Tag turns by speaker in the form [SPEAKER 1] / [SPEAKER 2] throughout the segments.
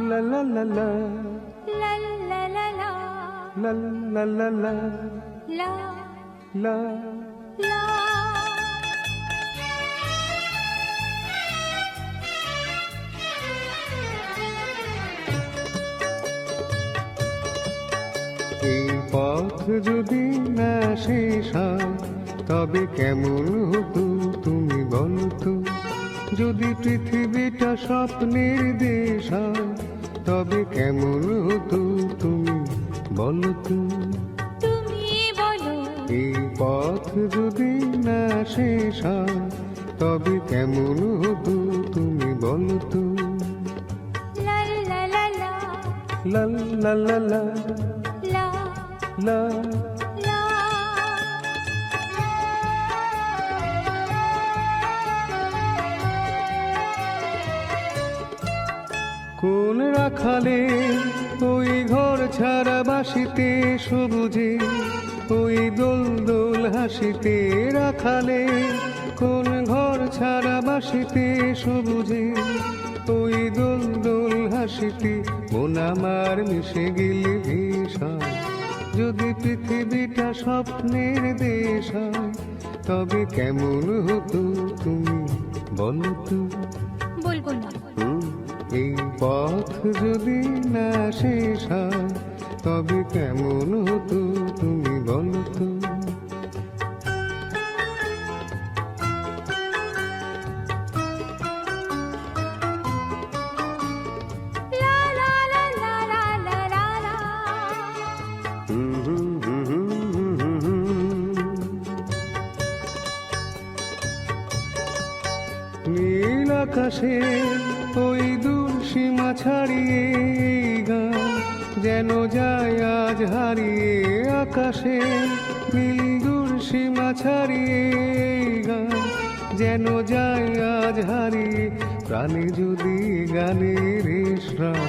[SPEAKER 1] la la la la
[SPEAKER 2] la la la la
[SPEAKER 1] la la la la
[SPEAKER 2] la
[SPEAKER 1] la
[SPEAKER 2] la
[SPEAKER 1] এই পথ যদি না শেষ হয় তবে কেমন হতো তুমি বলতো, যদি পৃথিবীটা স্বপ্নের দেশ হয় তবে কেমন হতো তুমি বলতো।
[SPEAKER 2] তুমি বলো
[SPEAKER 1] এই পথ যদি না শেষ হয় তবে কেমন হতো তুমি বলতো।
[SPEAKER 2] la la la la
[SPEAKER 1] লা লা লা লা
[SPEAKER 2] la
[SPEAKER 1] লা
[SPEAKER 2] la
[SPEAKER 1] কোন রাখালে ওই ঘর ছাড়া বাসিতে সবুজে ওই দোল দোল হাসিতে রাখালে, কোন ঘর ছাড়া বাসিতে সবুজে ওই দোল দোল হাসিতে মন আমার মিশে গেলে ভীষা। যদি পৃথিবীটা স্বপ্নের দেশ হয় তবে কেমন হতো তুমি বলতো।
[SPEAKER 2] বলবো না
[SPEAKER 1] এই পথ যদি না শেষ হয় তবে কেমন হতো তুমি বলতো।
[SPEAKER 2] la la la la la la la la
[SPEAKER 1] নীল আকাশে ওই দূর সীমা ছাড়িয়ে এই গান যেন যায় আজ হারিয়ে। আকাশে নীল দূর সীমা ছাড়িয়ে এই গান যেন যায় আজ হারিয়ে। প্রাণে যদি গানের শ্রাম,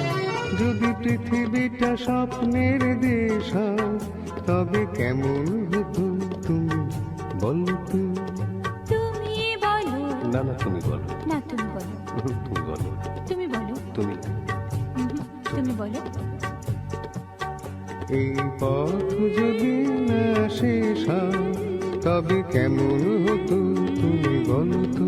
[SPEAKER 1] যদি পৃথিবীটা স্বপ্নের দেশ হয় তবে কেমন হতো তুমি বলতো।
[SPEAKER 2] তুমি বলো
[SPEAKER 1] না না তুমি বলো,
[SPEAKER 2] না তুমি বলো
[SPEAKER 1] তুমি বলো,
[SPEAKER 2] তুমি বলো
[SPEAKER 1] তুমি।
[SPEAKER 2] তুমি বলো
[SPEAKER 1] এই পথ যদি না শেষ হয় তবে কেমন হতো তুমি বলতো।